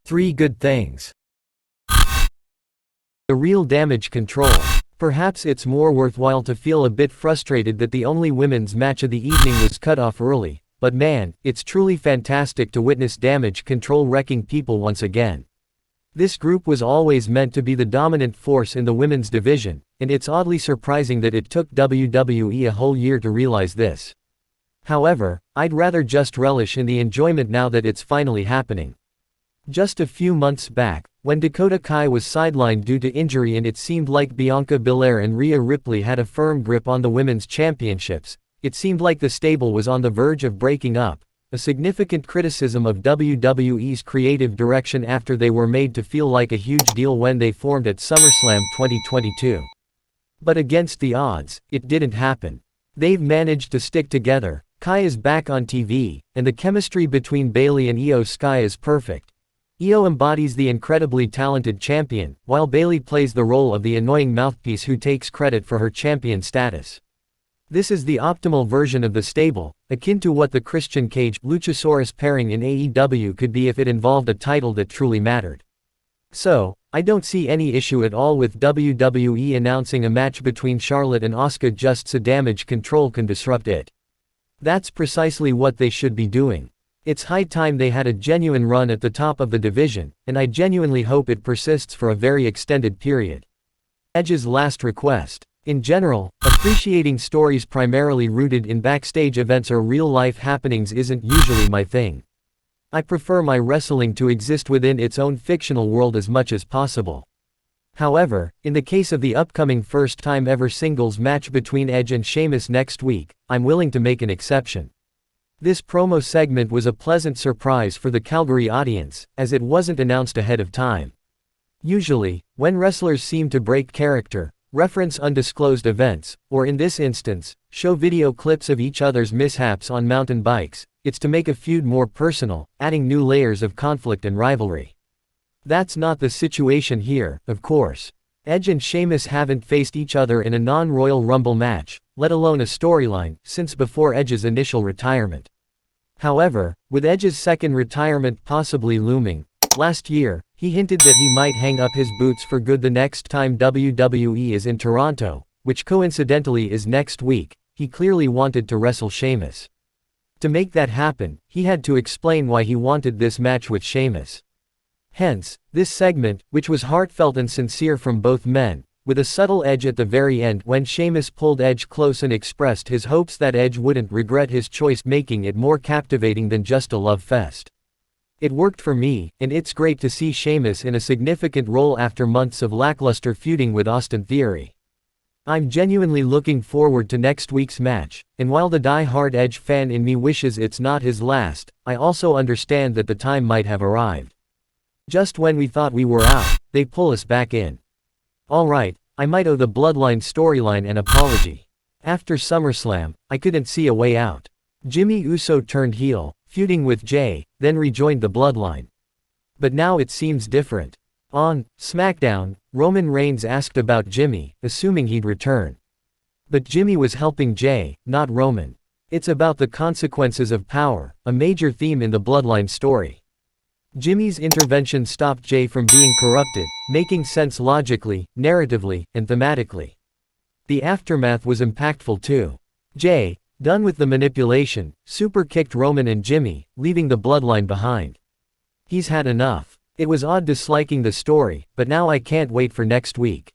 3 good things. The real Damage CTRL. Perhaps it's more worthwhile to feel a bit frustrated that the only women's match of the evening was cut off early, but man, it's truly fantastic to witness Damage CTRL wrecking people once again. This group was always meant to be the dominant force in the women's division, and it's oddly surprising that it took WWE a whole year to realize this. However, I'd rather just relish in the enjoyment now that it's finally happening. Just a few months back, when Dakota Kai was sidelined due to injury and it seemed like Bianca Belair and Rhea Ripley had a firm grip on the women's championships, it seemed like the stable was on the verge of breaking up, a significant criticism of WWE's creative direction after they were made to feel like a huge deal when they formed at SummerSlam 2022. But against the odds, it didn't happen. They've managed to stick together. Kai is back on TV, and the chemistry between Bayley and Io Sky is perfect. Io embodies the incredibly talented champion, while Bayley plays the role of the annoying mouthpiece who takes credit for her champion status. This is the optimal version of the stable, akin to what the Christian Cage Luchasaurus pairing in AEW could be if it involved a title that truly mattered. So, I don't see any issue at all with WWE announcing a match between Charlotte and Asuka just so Damage CTRL can disrupt it. That's precisely what they should be doing. It's high time they had a genuine run at the top of the division, and I genuinely hope it persists for a very extended period. Edge's last request. In general, appreciating stories primarily rooted in backstage events or real-life happenings isn't usually my thing. I prefer my wrestling to exist within its own fictional world as much as possible. However, in the case of the upcoming first-time ever singles match between Edge and Sheamus next week, I'm willing to make an exception. This promo segment was a pleasant surprise for the Calgary audience, as it wasn't announced ahead of time. Usually, when wrestlers seem to break character, reference undisclosed events, or in this instance, show video clips of each other's mishaps on mountain bikes, it's to make a feud more personal, adding new layers of conflict and rivalry. That's not the situation here, of course. Edge and Sheamus haven't faced each other in a non-Royal Rumble match, let alone a storyline, since before Edge's initial retirement. However, with Edge's second retirement possibly looming, last year, he hinted that he might hang up his boots for good the next time WWE is in Toronto, which coincidentally is next week. He clearly wanted to wrestle Sheamus. To make that happen, he had to explain why he wanted this match with Sheamus. Hence, this segment, which was heartfelt and sincere from both men, with a subtle edge at the very end when Sheamus pulled Edge close and expressed his hopes that Edge wouldn't regret his choice, making it more captivating than just a love fest. It worked for me, and it's great to see Sheamus in a significant role after months of lackluster feuding with Austin Theory. I'm genuinely looking forward to next week's match, and while the die-hard Edge fan in me wishes it's not his last, I also understand that the time might have arrived. Just when we thought we were out, they pull us back in. Alright, I might owe the Bloodline storyline an apology. After SummerSlam, I couldn't see a way out. Jimmy Uso turned heel, feuding with Jay, then rejoined the Bloodline. But now it seems different. On SmackDown, Roman Reigns asked about Jimmy, assuming he'd return. But Jimmy was helping Jay, not Roman. It's about the consequences of power, a major theme in the Bloodline story. Jimmy's intervention stopped Jay from being corrupted, making sense logically, narratively, and thematically. The aftermath was impactful too. Jay, done with the manipulation, super kicked Roman and Jimmy, leaving the Bloodline behind. He's had enough. It was odd disliking the story, but now I can't wait for next week.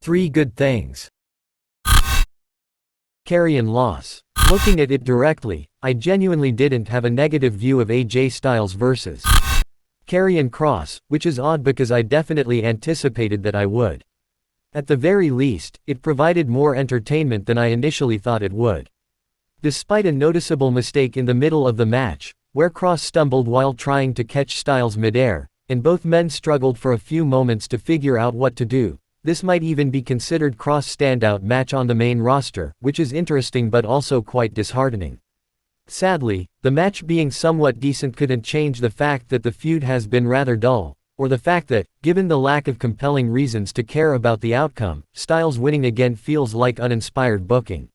3 good things. Karrion Loss. Looking at it directly, I genuinely didn't have a negative view of AJ Styles vs. Karrion Kross, which is odd because I definitely anticipated that I would. At the very least, it provided more entertainment than I initially thought it would. Despite a noticeable mistake in the middle of the match, where Kross stumbled while trying to catch Styles midair, and both men struggled for a few moments to figure out what to do, this might even be considered Kross' standout match on the main roster, which is interesting but also quite disheartening. Sadly, the match being somewhat decent couldn't change the fact that the feud has been rather dull, or the fact that, given the lack of compelling reasons to care about the outcome, Styles winning again feels like uninspired booking.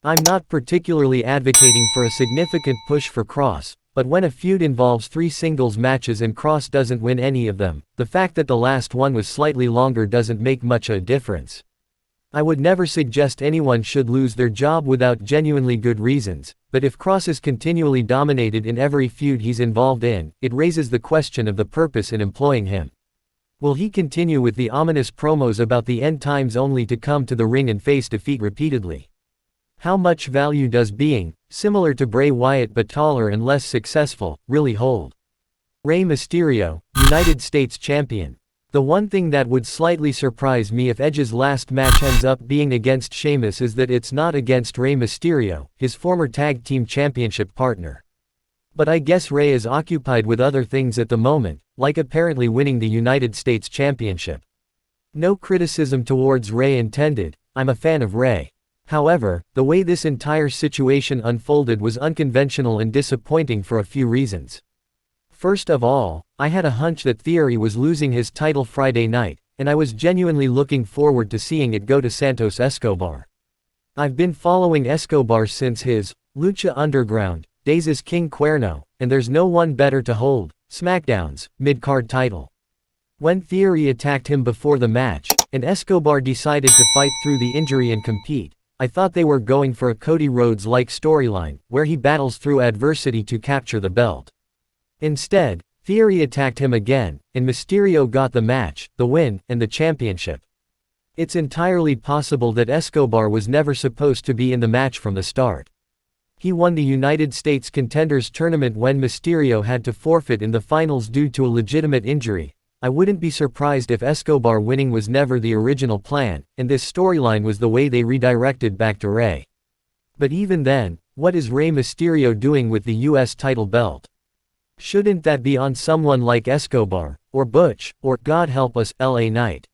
I'm not particularly advocating for a significant push for Kross, But when a feud involves 3 singles matches and Cross doesn't win any of them, the fact that the last one was slightly longer doesn't make much a difference. I would never suggest anyone should lose their job without genuinely good reasons, but if Cross is continually dominated in every feud he's involved in, it raises the question of the purpose in employing him. Will he continue with the ominous promos about the end times only to come to the ring and face defeat repeatedly? How much value does being, similar to Bray Wyatt but taller and less successful, really hold? Rey Mysterio, United States Champion. The one thing that would slightly surprise me if Edge's last match ends up being against Sheamus is that it's not against Rey Mysterio, his former tag team championship partner. But I guess Rey is occupied with other things at the moment, like apparently winning the United States Championship. No criticism towards Rey intended, I'm a fan of Rey. However, the way this entire situation unfolded was unconventional and disappointing for a few reasons. First of all, I had a hunch that Theory was losing his title Friday night, and I was genuinely looking forward to seeing it go to Santos Escobar. I've been following Escobar since his Lucha Underground days as King Cuerno, and there's no one better to hold SmackDown's mid-card title. When Theory attacked him before the match, and Escobar decided to fight through the injury and compete, I thought they were going for a Cody Rhodes-like storyline, where he battles through adversity to capture the belt. Instead, Theory attacked him again, and Mysterio got the match, the win, and the championship. It's entirely possible that Escobar was never supposed to be in the match from the start. He won the United States Contenders Tournament when Mysterio had to forfeit in the finals due to a legitimate injury. I wouldn't be surprised if Escobar winning was never the original plan, and this storyline was the way they redirected back to Rey. But even then, what is Rey Mysterio doing with the US title belt? Shouldn't that be on someone like Escobar, or Butch, or, God help us, LA Knight?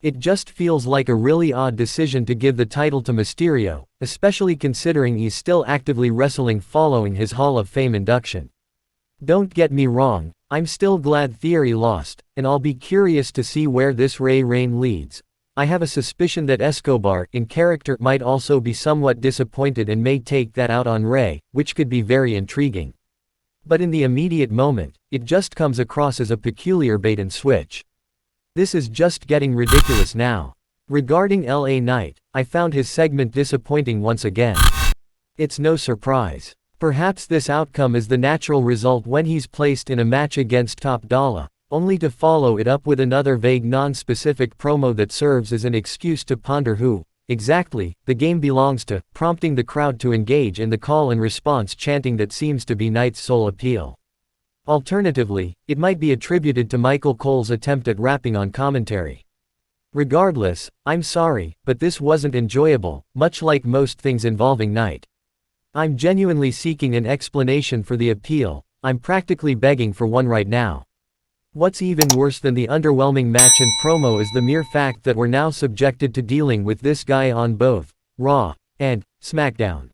It just feels like a really odd decision to give the title to Mysterio, especially considering he's still actively wrestling following his Hall of Fame induction. Don't get me wrong, I'm still glad Theory lost, and I'll be curious to see where this Rey reign leads. I have a suspicion that Escobar, in character, might also be somewhat disappointed and may take that out on Rey, which could be very intriguing. But in the immediate moment, it just comes across as a peculiar bait and switch. This is just getting ridiculous now. Regarding LA Knight, I found his segment disappointing once again. It's no surprise. Perhaps this outcome is the natural result when he's placed in a match against Top Dollar, only to follow it up with another vague non-specific promo that serves as an excuse to ponder who, exactly, the game belongs to, prompting the crowd to engage in the call and response chanting that seems to be Knight's sole appeal. Alternatively, it might be attributed to Michael Cole's attempt at rapping on commentary. Regardless, I'm sorry, but this wasn't enjoyable, much like most things involving Knight. I'm genuinely seeking an explanation for the appeal, I'm practically begging for one right now. What's even worse than the underwhelming match and promo is the mere fact that we're now subjected to dealing with this guy on both Raw and SmackDown.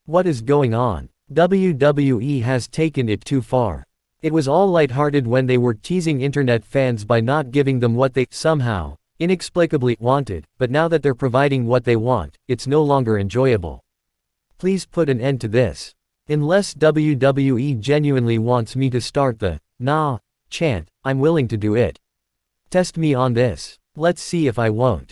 What is going on? WWE has taken it too far. It was all lighthearted when they were teasing internet fans by not giving them what they, somehow, inexplicably, wanted, but now that they're providing what they want, it's no longer enjoyable. Please put an end to this. Unless WWE genuinely wants me to start the "nah" chant, I'm willing to do it. Test me on this. Let's see if I won't.